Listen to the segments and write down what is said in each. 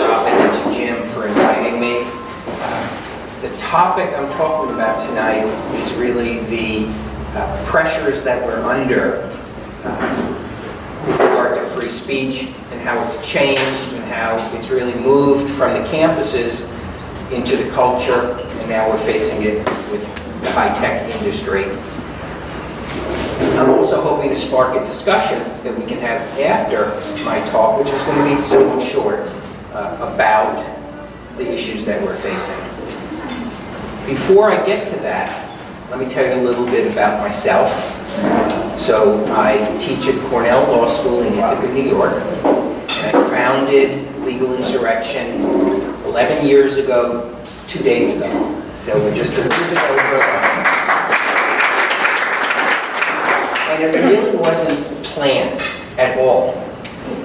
Robin and to Jim for inviting me. The topic I'm talking about tonight is really the pressures that we're under with regard to free speech and how it's changed and how it's really moved from the campuses into the culture, and now we're facing it with the high-tech industry. I'm also hoping to spark a discussion that we can have after my talk, which is going to be somewhat short, about the issues that we're facing. Before I get to that, let me tell you a little bit about myself. So I teach at Cornell Law School in Ithaca, New York, and I founded Legal Insurrection 11 years ago, 2 days ago. So we're just a little bit over. And it really wasn't planned at all.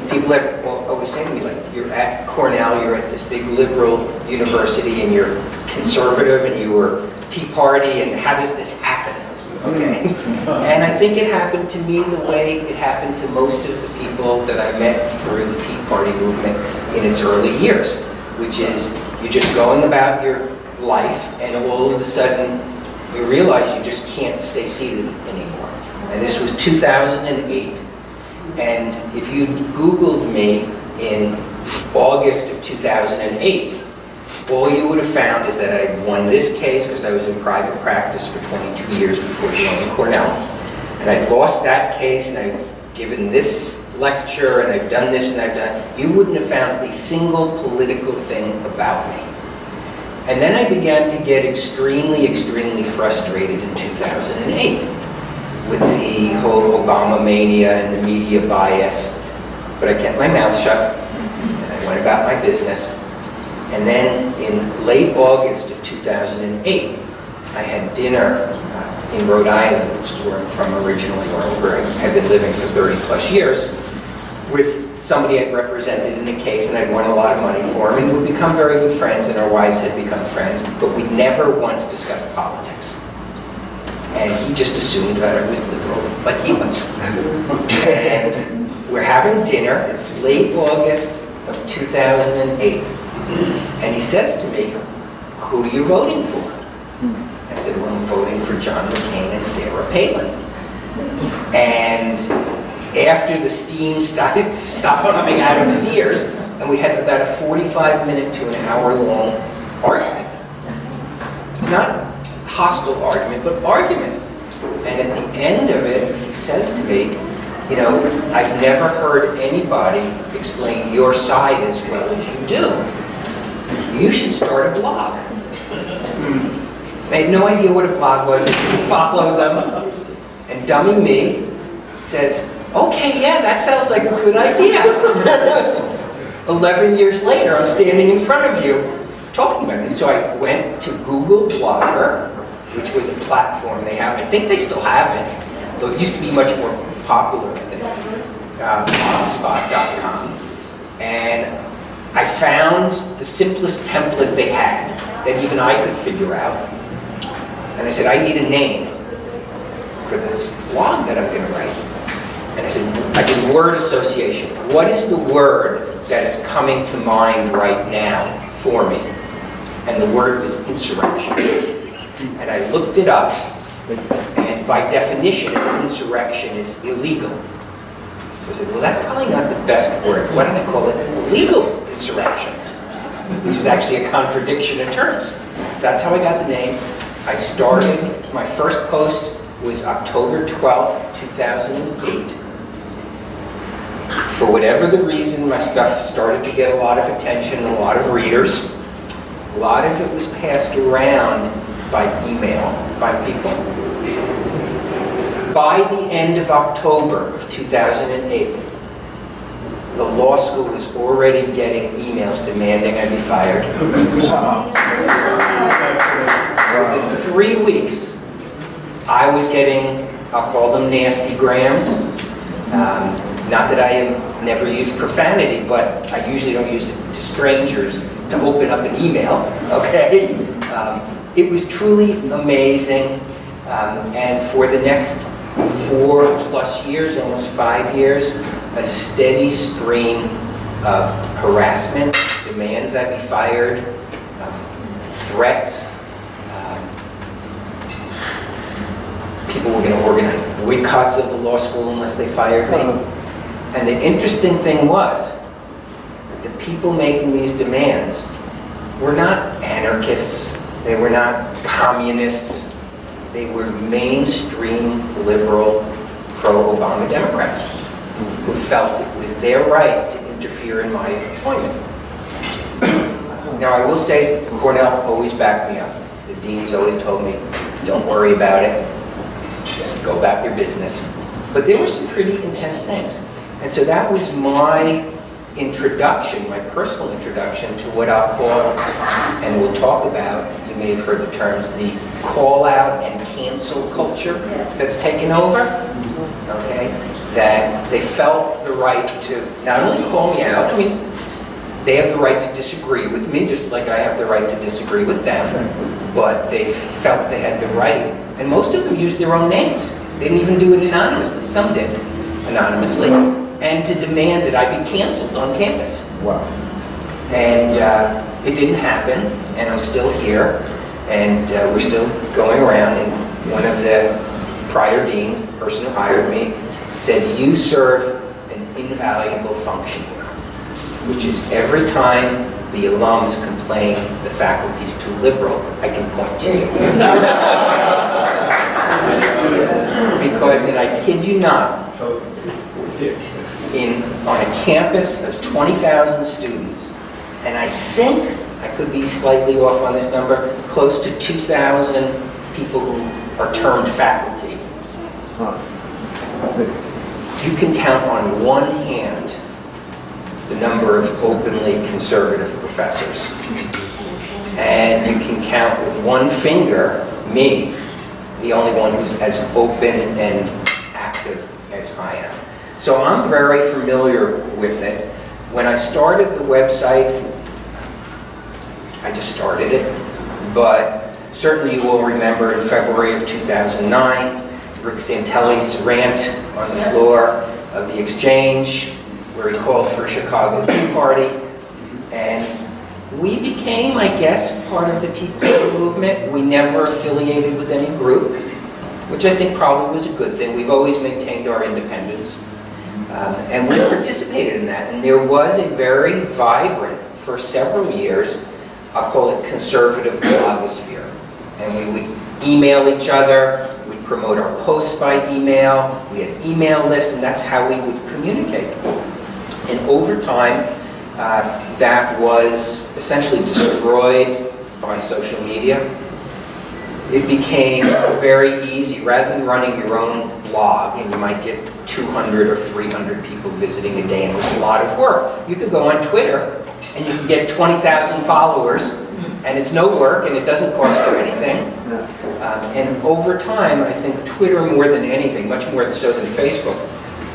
People have always say to me, like, you're at Cornell, you're at this big liberal university, and you're conservative, and you were Tea Party, and how does this happen? Okay. And I think it happened to me the way it happened to most of the people that I met through the Tea Party movement in its early years, which is you're just going about your life, and all of a sudden you realize you just can't stay seated anymore. And this was 2008. And if you Googled me in August of 2008, all you would have found is that I won this case because I was in private practice for 22 years before joining Cornell. And I'd lost that case, and I've given this lecture, and I've done this, and I've done... You wouldn't have found a single political thing about me. And then I began to get extremely, extremely frustrated in 2008 with the whole Obama mania and the media bias. But I kept my mouth shut, and I went about my business. And then in late August of 2008, I had dinner in Rhode Island, which is where I'm from originally, where I had been living for 30 plus years, with somebody I'd represented in a case, and I'd won a lot of money for him, and we'd become very good friends, and our wives had become friends, but we never once discussed politics. And he just assumed that I was liberal, like he was. And we're having dinner, it's late August of 2008. And he says to me, "Who are you voting for?" I said, "Well, I'm voting for John McCain and Sarah Palin." And after the steam stopped coming out of his ears, and we had about a 45-minute to an hour-long argument. Not hostile argument, but argument. And at the end of it, he says to me, "You know, I've never heard anybody explain your side as well as you do. You should start a blog." I had no idea what a blog was. I didn't follow them. And dummy me says, "Okay, yeah, that sounds like a good idea." 11 years later, I'm standing in front of you talking about this. So I went to Google Blogger, which was a platform they have. I think they still have it, though it used to be much more popular, I think, blogspot.com. And I found the simplest template they had that even I could figure out. And I said, "I need a name for this blog that I'm going to write." And I said, "I did word association. What is the word that is coming to mind right now for me?" And the word was insurrection. And I looked it up, and by definition, insurrection is illegal. So I said, "Well, that's probably not the best word. Why don't I call it legal insurrection?" Which is actually a contradiction in terms. That's how I got the name. I started, my first post was October 12th, 2008. For whatever the reason, my stuff started to get a lot of attention and a lot of readers. A lot of it was passed around by email by people. By the end of October of 2008, the law school was already getting emails demanding I be fired. Within 3 weeks, I was getting, I'll call them nasty grams. Not that I have never used profanity, but I usually don't use it to strangers to open up an email, okay? It was truly amazing, and for the next 4+ years, almost 5 years, a steady stream of harassment, demands I be fired, threats. People were going to organize boycotts of the law school unless they fired me. And the interesting thing was, the people making these demands were not anarchists, they were not communists, they were mainstream liberal pro-Obama Democrats who felt it was their right to interfere in my employment. Now I will say, Cornell always backed me up. The deans always told me, don't worry about it, just go about your business. But there were some pretty intense things. And so that was my introduction, my personal introduction to what I'll call, and we'll talk about, you may have heard the terms, the call out and cancel culture that's taken over. Okay? That they felt the right to not only call me out, I mean, they have the right to disagree with me, just like I have the right to disagree with them, but they felt they had the right, and most of them used their own names. They didn't even do it anonymously. Some did anonymously, and to demand that I be canceled on campus. Wow. And it didn't happen, and I'm still here, and we're still going around, and one of the prior deans, the person who hired me, said, you serve an invaluable function, which is every time the alums complain the faculty's too liberal, I can point to you. Because, and I kid you not, on a campus of 20,000 students, and I think, I could be slightly off on this number, close to 2,000 people who are termed faculty. You can count on one hand the number of openly conservative professors. And you can count with one finger me, the only one who's as open and active as I am. So I'm very familiar with it. When I started the website, I just started it, but certainly you will remember in February of 2009, Rick Santelli's rant on the floor of the Exchange, where he called for a Chicago Tea Party, and we became, I guess, part of the Tea Party movement. We never affiliated with any group, which I think probably was a good thing. We've always maintained our independence. And we participated in that. And there was a very vibrant, for several years, I'll call it conservative blogosphere. And we would email each other, we'd promote our posts by email, we had email lists, and that's how we would communicate. And over time, that was essentially destroyed by social media. It became very easy, rather than running your own blog, and you might get 200 or 300 people visiting a day, and it was a lot of work. You could go on Twitter, and you could get 20,000 followers, and it's no work, and it doesn't cost you anything. And over time, I think Twitter, more than anything, much more so than Facebook,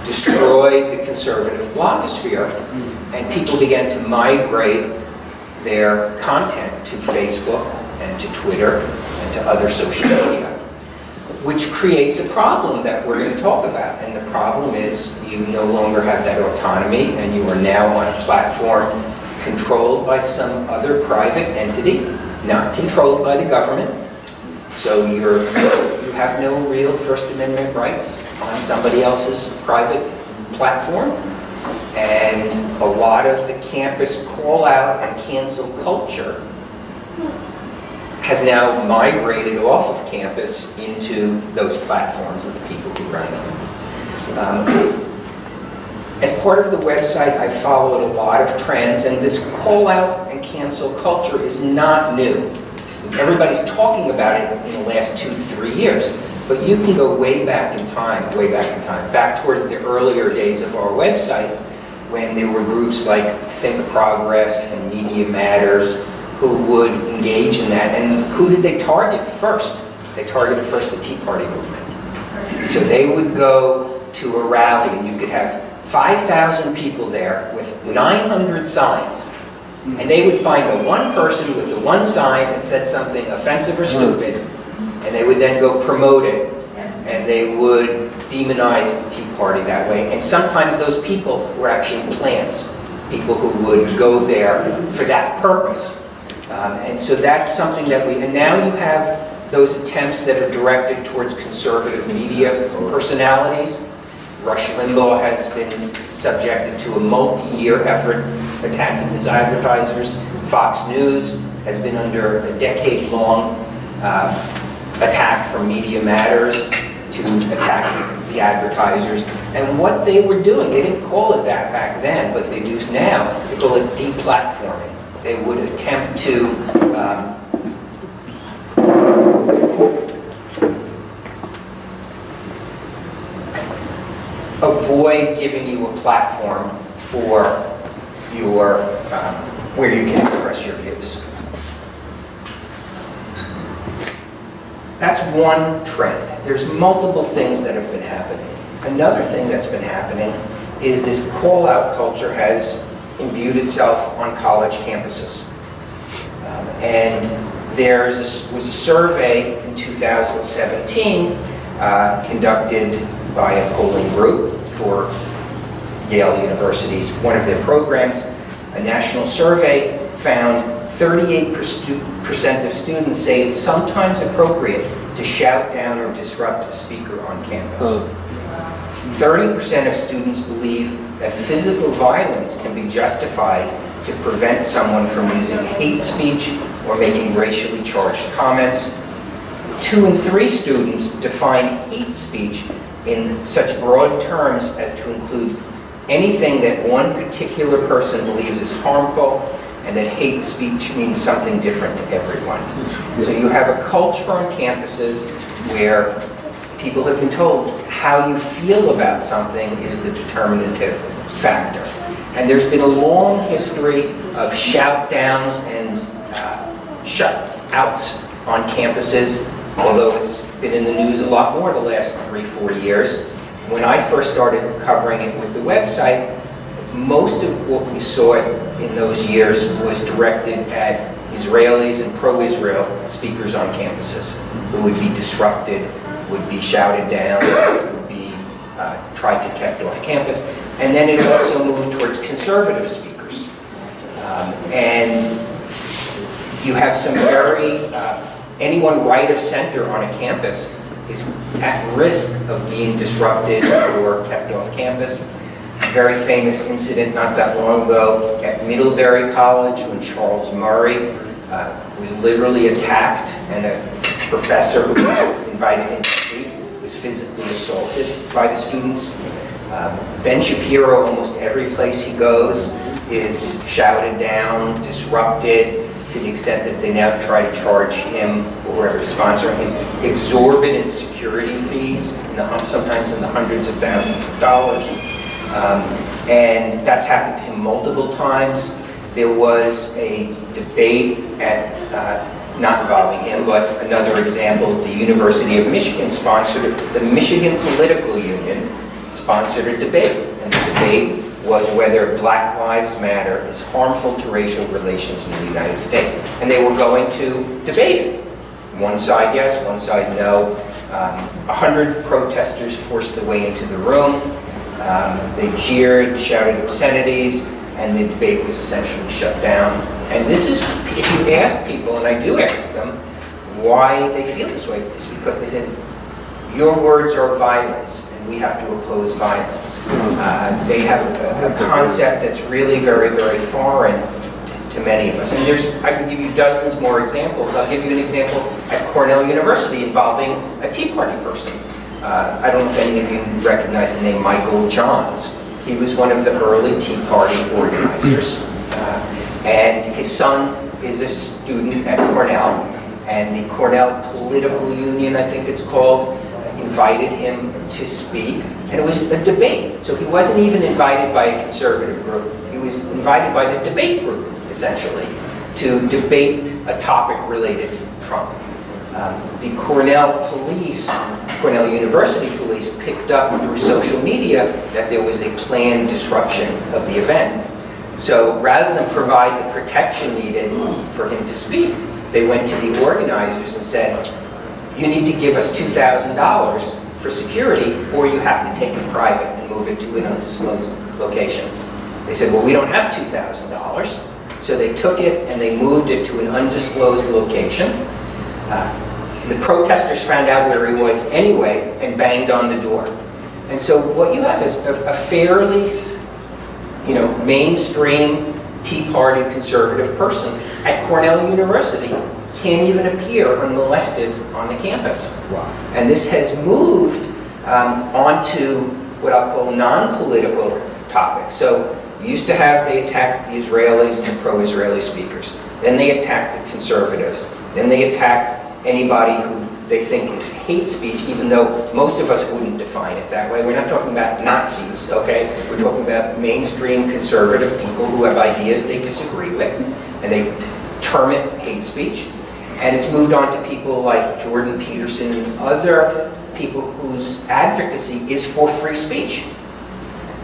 destroyed the conservative blogosphere, and people began to migrate their content to Facebook and to Twitter and to other social media, which creates a problem that we're going to talk about. And the problem is you no longer have that autonomy, and you are now on a platform controlled by some other private entity, not controlled by the government. So you have no real First Amendment rights on somebody else's private platform. And a lot of the campus call out and cancel culture has now migrated off of campus into those platforms and the people who run them. As part of the website, I followed a lot of trends, and this call out and cancel culture is not new. Everybody's talking about it in the last 2 to 3 years, but you can go way back in time, back towards the earlier days of our website, when there were groups like Think Progress and Media Matters who would engage in that. And who did they target first? They targeted first the Tea Party movement. So they would go to a rally, and you could have 5,000 people there with 900 signs. And they would find the one person with the one sign that said something offensive or stupid, and they would then go promote it, and they would demonize the Tea Party that way. And sometimes those people were actually plants people who would go there for that purpose. And so that's something that and now you have those attempts that are directed towards conservative media personalities. Rush Limbaugh has been subjected to a multi-year effort attacking his advertisers. Fox News has been under a decade-long attack from Media Matters to attack the advertisers. And what they were doing, they didn't call it that back then, but they do now, they call it deplatforming. They would attempt to avoid giving you a platform for your, where you can express your views. That's one trend. There's multiple things that have been happening. Another thing that's been happening is this call-out culture has imbued itself on college campuses. And there was a survey in 2017 conducted by a polling group for Yale University's one of their programs. A national survey found 38% of students say it's sometimes appropriate to shout down or disrupt a speaker on campus. 30% of students believe that physical violence can be justified to prevent someone from using hate speech or making racially charged comments. 2 in 3 students define hate speech in such broad terms as to include anything that one particular person believes is harmful, and that hate speech means something different to everyone. So you have a culture on campuses where people have been told how you feel about something is the determinative factor. And there's been a long history of shout downs and shut outs on campuses, although it's been in the news a lot more the last 3-4 years. When I first started covering it with the website, most of what we saw in those years was directed at Israelis and pro-Israel speakers on campuses who would be disrupted, would be shouted down, would be tried to kept off campus. And then it also moved towards conservative speakers. And you have some anyone right of center on a campus is at risk of being disrupted or kept off campus. A very famous incident not that long ago at Middlebury College when Charles Murray was literally attacked, and a professor who was invited in to speak was physically assaulted by the students. Ben Shapiro, almost every place he goes, is shouted down, disrupted, to the extent that they now try to charge him, or whoever's sponsoring him, exorbitant security fees, sometimes in the hundreds of thousands of dollars. And that's happened to him multiple times. There was a debate at, not involving him, but another example, the University of Michigan sponsored, the Michigan Political Union sponsored a debate. And the debate was whether Black Lives Matter is harmful to racial relations in the United States. And they were going to debate it. One side yes, one side no. 100 protesters forced their way into the room. They jeered, shouted obscenities, and the debate was essentially shut down. And this is, if you ask people, and I do ask them, why they feel this way, it's because they said, your words are violence, and we have to oppose violence. They have a concept that's really very, very foreign to many of us. And I can give you dozens more examples. I'll give you an example at Cornell University involving a Tea Party person. I don't know if any of you recognize the name Michael Johns. He was one of the early Tea Party organizers. And his son is a student at Cornell, and the Cornell Political Union, I think it's called, invited him to speak, and it was a debate. So he wasn't even invited by a conservative group. He was invited by the debate group, essentially, to debate a topic related to Trump. The Cornell University police picked up through social media that there was a planned disruption of the event. So rather than provide the protection needed for him to speak, they went to the organizers and said, you need to give us $2,000 for security, or you have to take it private and move it to an undisclosed location. They said, well, we don't have $2,000. So they took it and they moved it to an undisclosed location. The protesters found out where he was anyway and banged on the door. And so what you have is a fairly, mainstream Tea Party conservative person at Cornell University can't even appear unmolested on the campus. Wow. And this has moved onto what I'll call non-political topics. So used to have, they attacked the Israelis and the pro-Israeli speakers. Then they attack the conservatives. Then they attack anybody who they think is hate speech, even though most of us wouldn't define it that way. We're not talking about Nazis, okay? We're talking about mainstream conservative people who have ideas they disagree with, and they term it hate speech. And it's moved on to people like Jordan Peterson and other people whose advocacy is for free speech.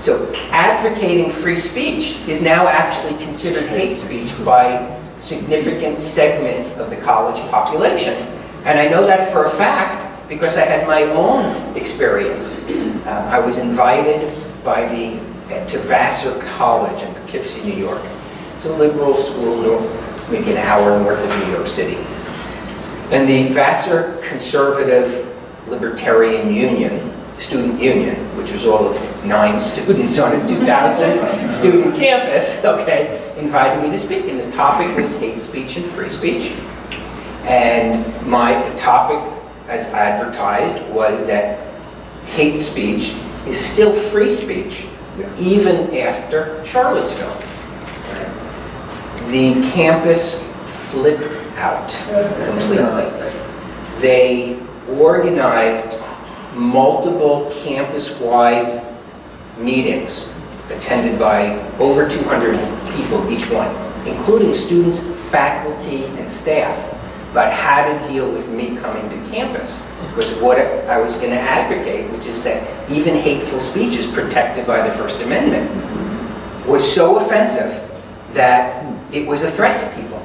So advocating free speech is now actually considered hate speech by a significant segment of the college population. And I know that for a fact because I had my own experience. I was invited to Vassar College in Poughkeepsie, New York. It's a liberal school, maybe an hour north of New York City. And the Vassar Conservative Libertarian Union, student union, which was all of 9 students on a 2,000 student campus, okay, invited me to speak. And the topic was hate speech and free speech. And the topic, as advertised, was that hate speech is still free speech, even after Charlottesville. The campus flipped out completely. They organized multiple campus-wide meetings attended by over 200 people each one, including students, faculty, and staff, about how to deal with me coming to campus. Because what I was going to advocate, which is that even hateful speech is protected by the First Amendment, was so offensive that it was a threat to people.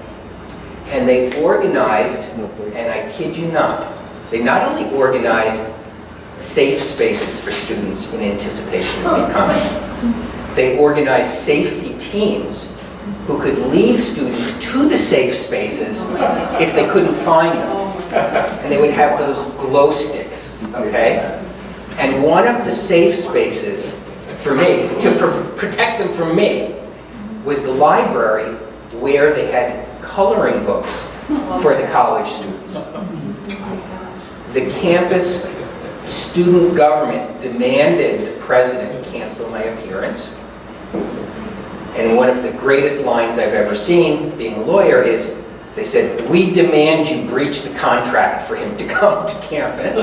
And they organized, and I kid you not, they not only organized safe spaces for students in anticipation of me coming, they organized safety teams who could lead students to the safe spaces if they couldn't find them. And they would have those glow sticks, okay? And one of the safe spaces for me, to protect them from me, was the library where they had coloring books for the college students. The campus student government demanded the president cancel my appearance. And one of the greatest lines I've ever seen, being a lawyer, is they said, "We demand you breach the contract for him to come to campus."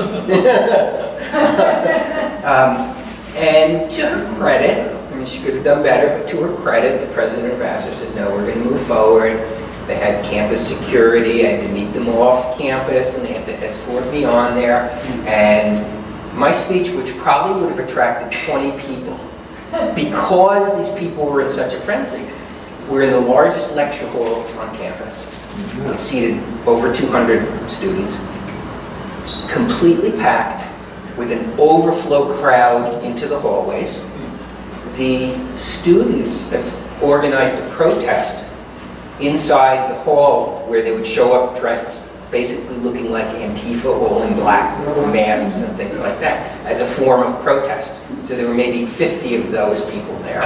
And to her credit, I mean, she could have done better, but to her credit, the president of Vassar said, "No, we're going to move forward." They had campus security. I had to meet them off campus, and they had to escort me on there. And my speech, which probably would have attracted 20 people, because these people were in such a frenzy, we're in the largest lecture hall on campus. It seated over 200 students, completely packed, with an overflow crowd into the hallways. The students organized a protest inside the hall where they would show up dressed basically looking like Antifa, all in black, masks and things like that, as a form of protest. So there were maybe 50 of those people there.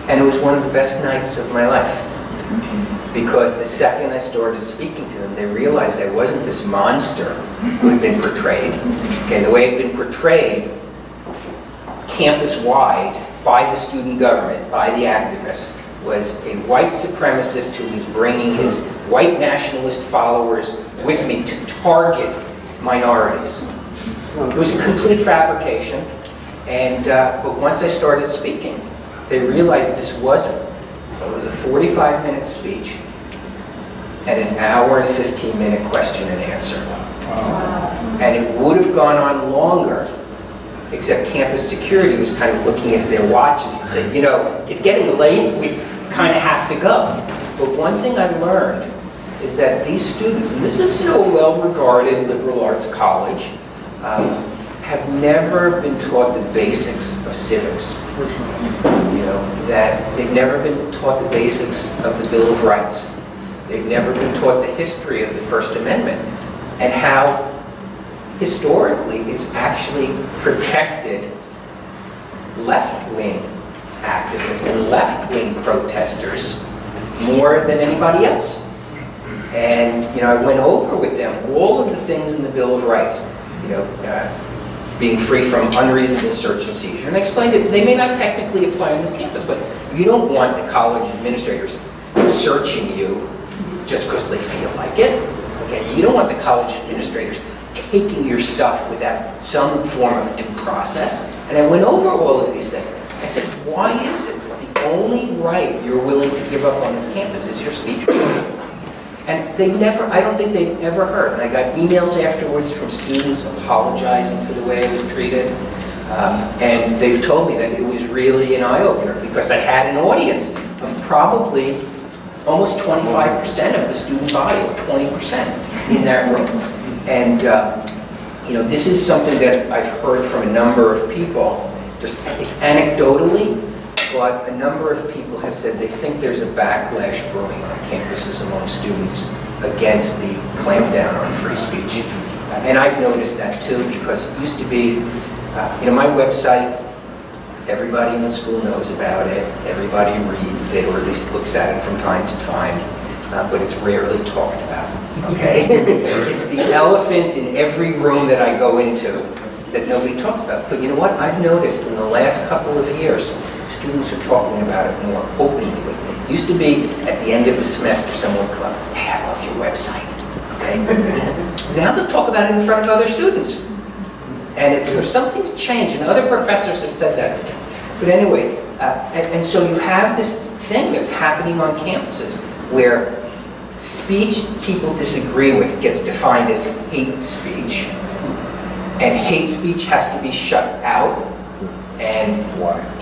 And it was one of the best nights of my life. Because the second I started speaking to them, they realized I wasn't this monster who had been portrayed. Okay, the way it had been portrayed, campus-wide, by the student government, by the activists, was a white supremacist who was bringing his white nationalist followers with me to target minorities. It was a complete fabrication, but once I started speaking, they realized this wasn't. It was a 45-minute speech and an hour and 15-minute question and answer. And it would have gone on longer, except campus security was kind of looking at their watches and said, it's getting late, we kind of have to go. But one thing I learned is that these students, and this is a well-regarded liberal arts college, have never been taught the basics of civics. That they've never been taught the basics of the Bill of Rights. They've never been taught the history of the First Amendment and how historically it's actually protected left-wing activists and left-wing protesters more than anybody else. And I went over with them all of the things in the Bill of Rights, being free from unreasonable search and seizure. And I explained it, they may not technically apply on the campus, but you don't want the college administrators searching you just because they feel like it. Okay? You don't want the college administrators taking your stuff without some form of due process. And I went over all of these things. I said, why is it that the only right you're willing to give up on this campus is your speech right? And I don't think they'd ever heard. And I got emails afterwards from students apologizing for the way I was treated. And they've told me that it was really an eye-opener because I had an audience of probably almost 25% of the student body, or 20% in that room. And this is something that I've heard from a number of people. It's anecdotally, but a number of people have said they think there's a backlash brewing on campuses among students against the clampdown on free speech. And I've noticed that too, because it used to be, my website, everybody in the school knows about it, everybody reads it, or at least looks at it from time to time, but it's rarely talked about, okay? It's the elephant in every room that I go into that nobody talks about. But you know what? I've noticed in the last couple of years, students are talking about it more openly with me. It used to be at the end of the semester, someone would come up, hey, I love your website, okay? Now they'll talk about it in front of other students. And something's changed, and other professors have said that. But anyway, and so you have this thing that's happening on campuses where speech people disagree with gets defined as hate speech, and hate speech has to be shut out and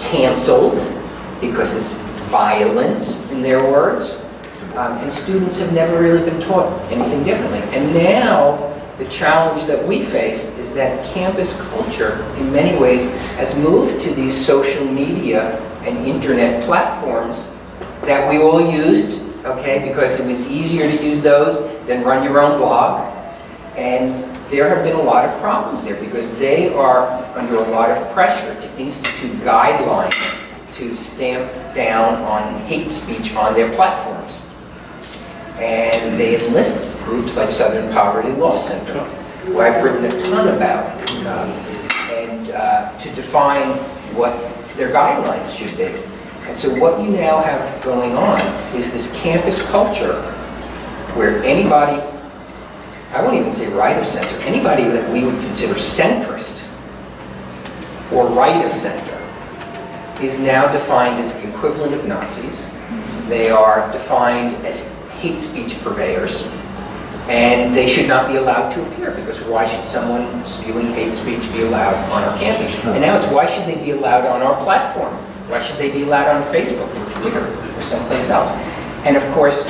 canceled because it's violence, in their words. And students have never really been taught anything differently. And now, the challenge that we face is that campus culture, in many ways, has moved to these social media and internet platforms that we all used, okay, because it was easier to use those than run your own blog. And there have been a lot of problems there because they are under a lot of pressure to institute guidelines to stamp down on hate speech on their platforms. And they enlist groups like Southern Poverty Law Center, who I've written a ton about, and to define what their guidelines should be. And so what you now have going on is this campus culture where anybody, I won't even say right of center, anybody that we would consider centrist or right of center is now defined as the equivalent of Nazis. They are defined as hate speech purveyors, and they should not be allowed to appear, because why should someone spewing hate speech be allowed on our campus? And now it's why should they be allowed on our platform? Why should they be allowed on Facebook or Twitter or someplace else? And of course,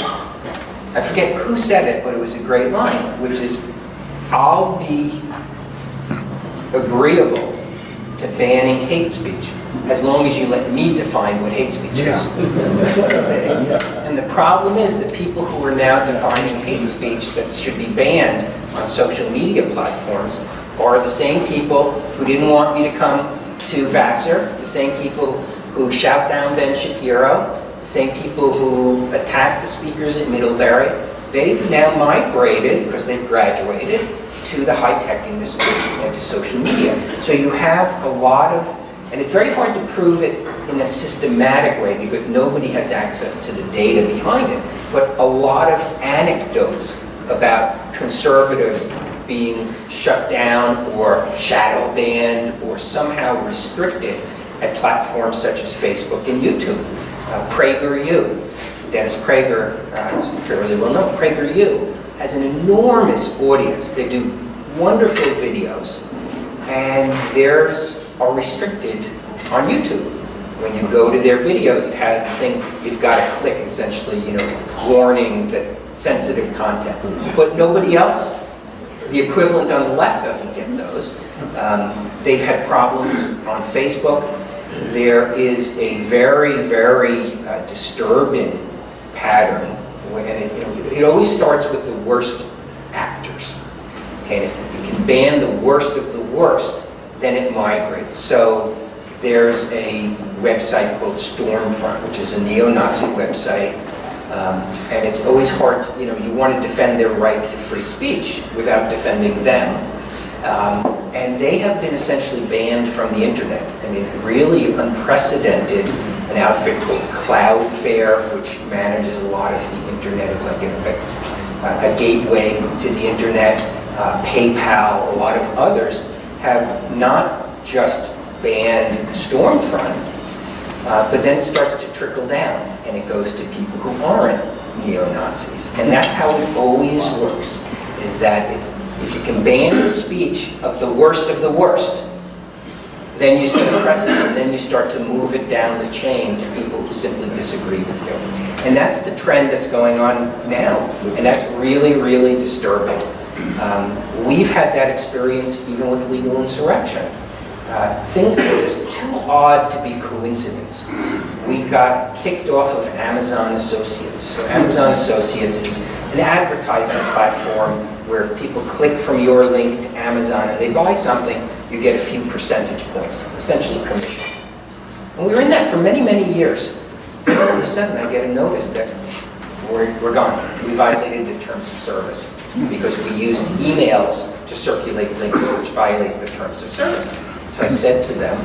I forget who said it, but it was a great line, which is, I'll be agreeable to banning hate speech as long as you let me define what hate speech is. And the problem is the people who are now defining hate speech that should be banned on social media platforms are the same people who didn't want me to come to Vassar, the same people who shout down Ben Shapiro, the same people who attack the speakers at Middlebury. They've now migrated, because they've graduated, to the high-tech industry and to social media. So you have a lot of, and it's very hard to prove it in a systematic way because nobody has access to the data behind it, but a lot of anecdotes about conservatives being shut down or shadow banned or somehow restricted at platforms such as Facebook and YouTube. PragerU, Dennis Prager is fairly well known. PragerU has an enormous audience. They do wonderful videos, and theirs are restricted on YouTube. When you go to their videos, it has the thing, you've got to click, essentially, warning that sensitive content. But nobody else, the equivalent on the left doesn't get those. They've had problems on Facebook. There is a very, very disturbing pattern, and it always starts with the worst actors. Okay, and if you can ban the worst of the worst, then it migrates. So there's a website called Stormfront, which is a neo-Nazi website, and it's always hard, you want to defend their right to free speech without defending them. And they have been essentially banned from the internet. I mean, really unprecedented. An outfit called Cloudflare, which manages a lot of the internet. It's like a gateway to the internet. PayPal, a lot of others have not just banned Stormfront, but then it starts to trickle down, and it goes to people who aren't neo-Nazis. And that's how it always works, is that if you can ban the speech of the worst, then you set a precedent, and then you start to move it down the chain to people who simply disagree with you. And that's the trend that's going on now, and that's really, really disturbing. We've had that experience even with legal insurrection. Things that are just too odd to be coincidence. We got kicked off of Amazon Associates. So Amazon Associates is an advertising platform where if people click from your link to Amazon and they buy something, you get a few percentage points, essentially commission. And we were in that for many, many years. And all of a sudden I get a notice that we're gone. We violated the terms of service because we used emails to circulate links, which violates the terms of service. So I said to them,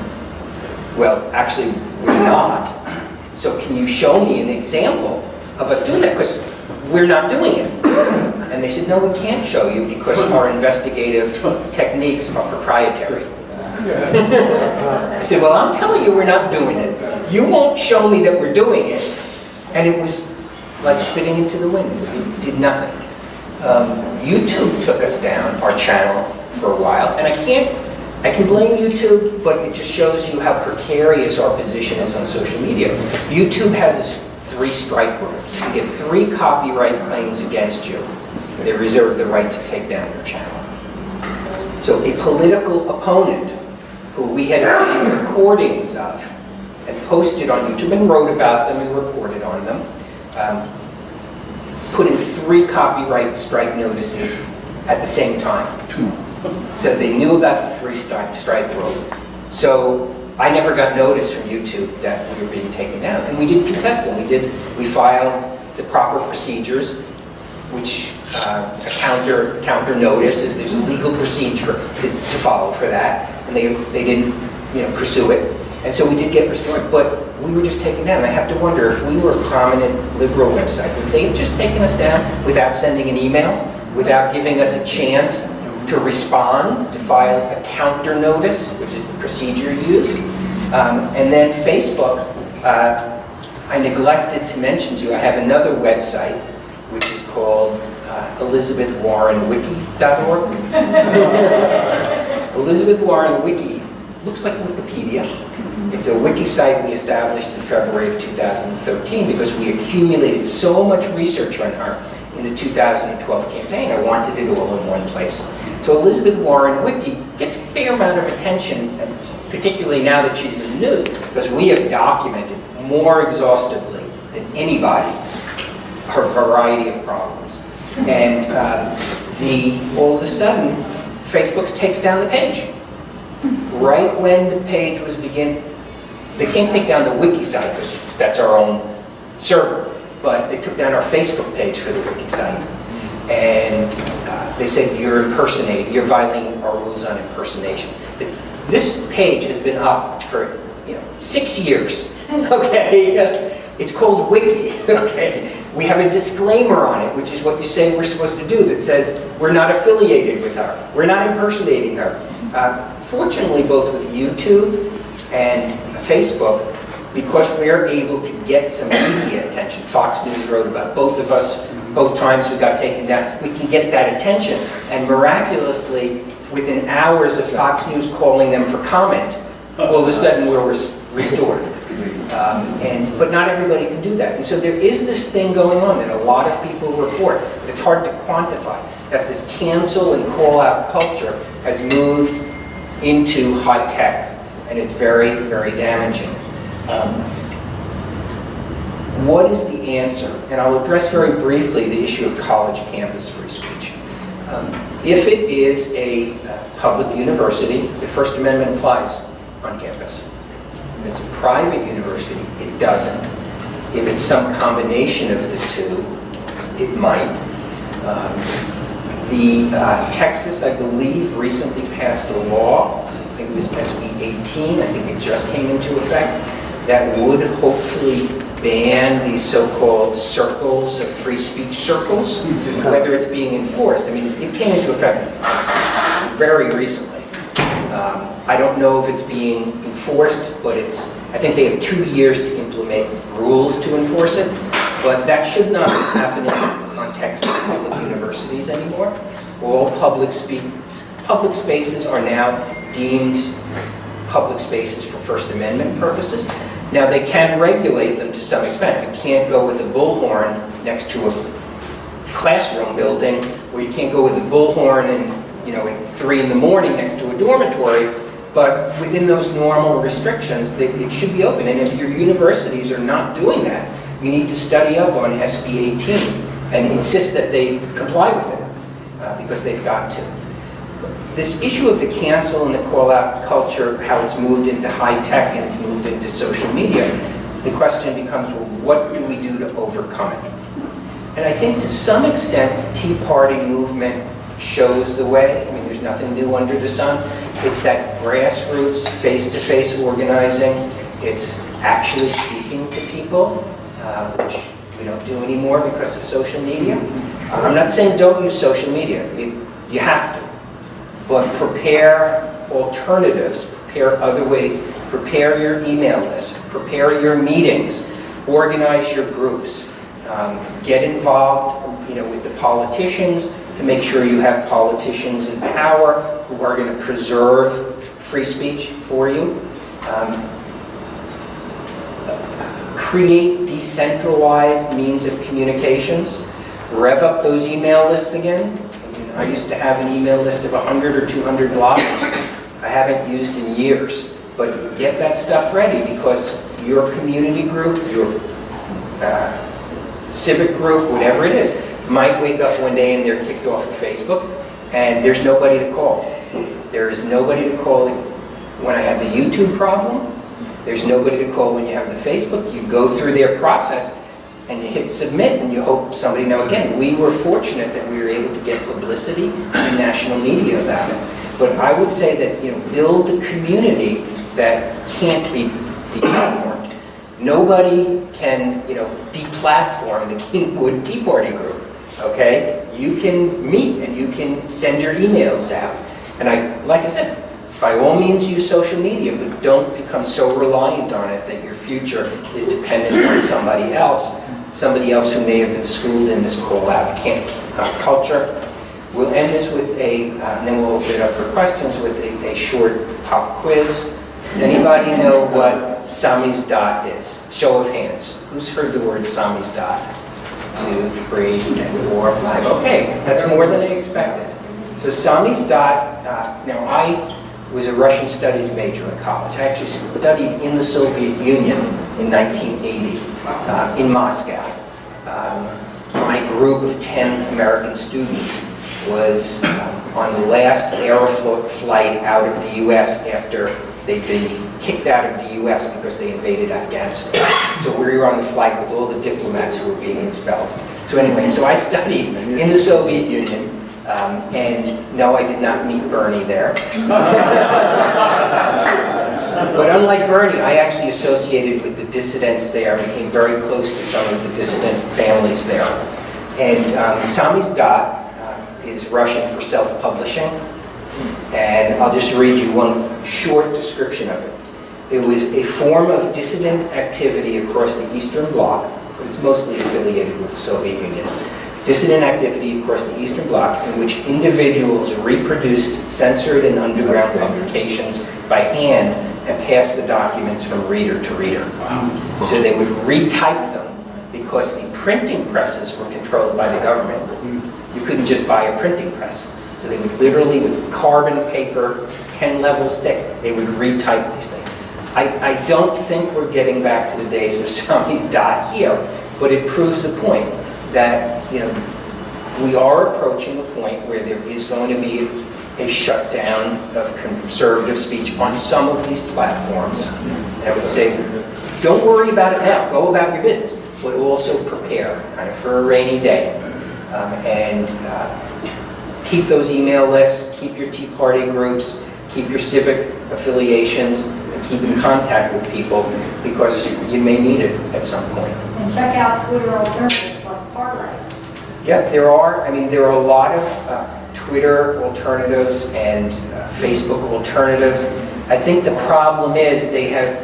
well, actually, we're not. So can you show me an example of us doing that? Because we're not doing it. And they said, no, we can't show you because our investigative techniques are proprietary. I said, well, I'm telling you we're not doing it. You won't show me that we're doing it. And it was like spitting into the wind. It did nothing. YouTube took us down, our channel, for a while. And I can blame YouTube, but it just shows you how precarious our position is on social media. YouTube has a 3-strike rule. You get 3 copyright claims against you, they reserve the right to take down your channel. So a political opponent, who we had taken recordings of and posted on YouTube and wrote about them and reported on them, put in 3 copyright strike notices at the same time. So they knew about the 3-strike rule. So I never got notice from YouTube that we were being taken down. And we did contest them. We filed the proper procedures, which a counter notice. There's a legal procedure to follow for that. And they didn't pursue it. And so we did get restored. But we were just taken down. I have to wonder if we were a prominent liberal website, would they have just taken us down without sending an email, without giving us a chance to respond, to file a counter notice, which is the procedure used. And then Facebook, I neglected to mention to you, I have another website, which is called ElizabethWarrenWiki.org. Elizabeth Warren Wiki looks like Wikipedia. It's a wiki site we established in February of 2013 because we accumulated so much research on her in the 2012 campaign. I wanted it all in one place. So Elizabeth Warren Wiki gets a fair amount of attention, particularly now that she's in the news, because we have documented more exhaustively than anybody her variety of problems. And all of a sudden, Facebook takes down the page. Right when the page was they can't take down the wiki site because that's our own server, but they took down our Facebook page for the wiki site. And they said, you're violating our rules on impersonation. But this page has been up for 6 years, okay? It's called Wiki, okay? We have a disclaimer on it, which is what you say we're supposed to do, that says we're not affiliated with her. We're not impersonating her. Fortunately, both with YouTube and Facebook, because we're able to get some media attention, Fox News wrote about both of us, both times we got taken down, we can get that attention. And miraculously, within hours of Fox News calling them for comment, all of a sudden we're restored. But not everybody can do that. And so there is this thing going on that a lot of people report. It's hard to quantify, that this cancel and call out culture has moved into high tech, and it's very, very damaging. What is the answer? And I'll address very briefly the issue of college campus free speech. If it is a public university, the First Amendment applies on campus. If it's a private university, it doesn't. If it's some combination of the two, it might. Texas, I believe, recently passed a law, I think it was SB 18, I think it just came into effect, that would hopefully ban these so-called circles, free speech circles, whether it's being enforced. I mean, it came into effect very recently. I don't know if it's being enforced, but I think they have 2 years to implement rules to enforce it, but that should not be happening on Texas public universities anymore. All public spaces are now deemed public spaces for First Amendment purposes. Now, they can regulate them to some extent. You can't go with a bullhorn next to a classroom building, or you can't go with a bullhorn at 3 in the morning next to a dormitory, but within those normal restrictions, it should be open. And if your universities are not doing that, you need to study up on SB 18 and insist that they comply with it, because they've got to. This issue of the cancel and the call-out culture, how it's moved into high-tech and it's moved into social media, the question becomes, well, what do we do to overcome it? And I think to some extent, the Tea Party movement shows the way. I mean, there's nothing new under the sun. It's that grassroots, face-to-face organizing. It's actually speaking to people, which we don't do anymore because of social media. I'm not saying don't use social media. You have to. But prepare alternatives, prepare other ways, prepare your email list, prepare your meetings, organize your groups, get involved with the politicians to make sure you have politicians in power who are going to preserve free speech for you. Create decentralized means of communications. Rev up those email lists again. I used to have an email list of 100 or 200 bloggers I haven't used in years. But get that stuff ready, because your community group, your civic group, whatever it is, might wake up one day and they're kicked off of Facebook and there's nobody to call. There is nobody to call when I have the YouTube problem. There's nobody to call when you have the Facebook. You go through their process and you hit submit and you hope somebody knows. Again, we were fortunate that we were able to get publicity in national media about it. But I would say that, build a community that can't be deplatformed. Nobody can, deplatform the Kingwood Tea Party group, okay? You can meet and you can send your emails out. And like I said, by all means use social media, but don't become so reliant on it that your future is dependent on somebody else who may have been schooled in this call-out culture. We'll end this with and then we'll open it up for questions with a short pop quiz. Does anybody know what Samizdat is? Show of hands. Who's heard the word Samizdat? 2, 3, 4, 5. Okay, that's more than I expected. So Samizdat, now I was a Russian studies major in college. I actually studied in the Soviet Union in 1980 in Moscow. My group of 10 American students was on the last Aeroflot out of the U.S. after they'd been kicked out of the U.S. because they invaded Afghanistan. So we were on the flight with all the diplomats who were being expelled. So anyway, so I studied in the Soviet Union, and no, I did not meet Bernie there. But unlike Bernie, I actually associated with the dissidents there, became very close to some of the dissident families there. And Samizdat is Russian for self-publishing. And I'll just read you one short description of it. It was a form of dissident activity across the Eastern Bloc, but it's mostly affiliated with the Soviet Union. Dissident activity across the Eastern Bloc in which individuals reproduced censored and underground publications by hand and passed the documents from reader to reader. Wow. So they would retype them because the printing presses were controlled by the government. You couldn't just buy a printing press. So they would literally, with carbon paper, 10 levels thick, they would retype these things. I don't think we're getting back to the days of somebody's .here, but it proves the point that, we are approaching a point where there is going to be a shutdown of conservative speech on some of these platforms. I would say, don't worry about it now, go about your business, but also prepare kind of for a rainy day. And keep those email lists, keep your Tea Party groups, keep your civic affiliations, and keep in contact with people because you may need it at some point. And check out Twitter alternatives like Parlay. Yeah, there are a lot of Twitter alternatives and Facebook alternatives. I think the problem is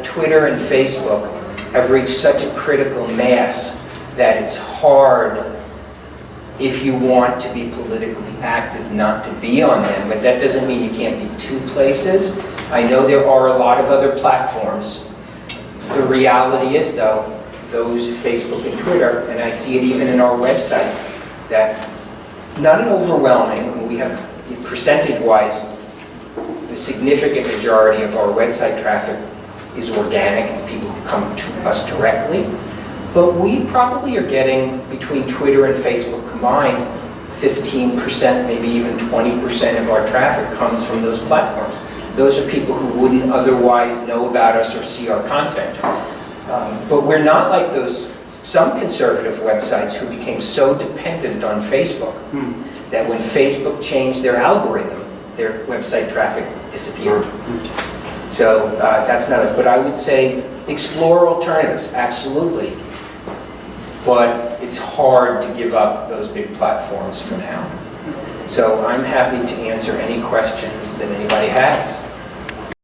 Twitter and Facebook have reached such a critical mass that it's hard if you want to be politically active not to be on them, but that doesn't mean you can't be two places. I know there are a lot of other platforms. The reality is though, those Facebook and Twitter, and I see it even in our website, that not an overwhelming, we have percentage-wise, the significant majority of our website traffic is organic, it's people who come to us directly, but we probably are getting, between Twitter and Facebook combined, 15%, maybe even 20% of our traffic comes from those platforms. Those are people who wouldn't otherwise know about us or see our content. But we're not like some conservative websites who became so dependent on Facebook that when Facebook changed their algorithm, their website traffic disappeared. So that's not us. But I would say explore alternatives, absolutely. But it's hard to give up those big platforms for now. So I'm happy to answer any questions that anybody has.